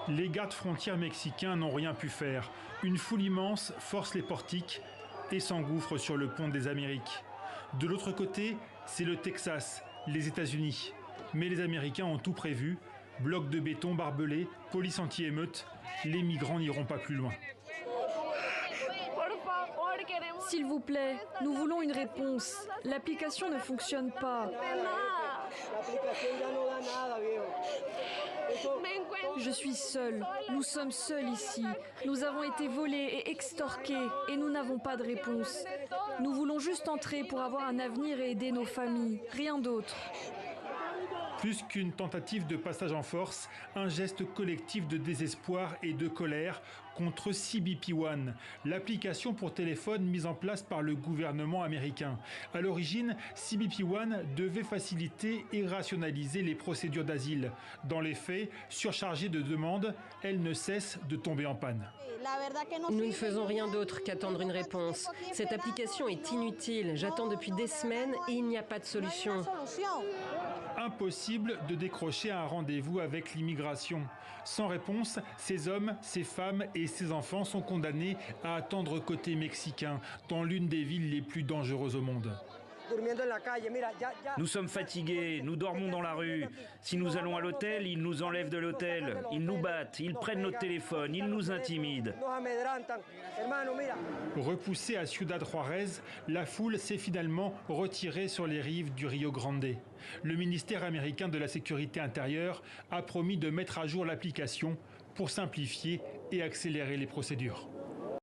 Les gardes frontières mexicains n'ont rien pu faire. Une foule immense force les portiques et s'engouffre sur le pont des Amériques. De l'autre côté, c'est le Texas, les États-Unis. Mais les Américains ont tout prévu. Blocs de béton barbelés, police anti-émeute. Les migrants n'iront pas plus loin. S'il vous plaît, nous voulons une réponse. L'application ne fonctionne pas. Je suis seule. Nous sommes seuls ici. Nous avons été volés et extorqués et nous n'avons pas de réponse. Nous voulons juste entrer pour avoir un avenir et aider nos familles. Rien d'autre. Plus qu'une tentative de passage en force, un geste collectif de désespoir et de colère contre CBP One, l'application pour téléphone mise en place par le gouvernement américain. À l'origine, CBP One devait faciliter et rationaliser les procédures d'asile. Dans les faits, surchargée de demandes, elle ne cesse de tomber en panne. Nous ne faisons rien d'autre qu'attendre une réponse. Cette application est inutile. J'attends depuis des semaines et il n'y a pas de solution. Impossible de décrocher un rendez-vous avec l'immigration. Sans réponse, ces hommes, ces femmes et ces enfants sont condamnés à attendre côté mexicain, dans l'une des villes les plus dangereuses au monde. Nous sommes fatigués, nous dormons dans la rue. Si nous allons à l'hôtel, ils nous enlèvent de l'hôtel. Ils nous battent, ils prennent nos téléphones, ils nous intimident. Repoussée à Ciudad Juárez, la foule s'est finalement retirée sur les rives du Rio Grande. Le ministère américain de la Sécurité intérieure a promis de mettre à jour l'application pour simplifier et accélérer les procédures.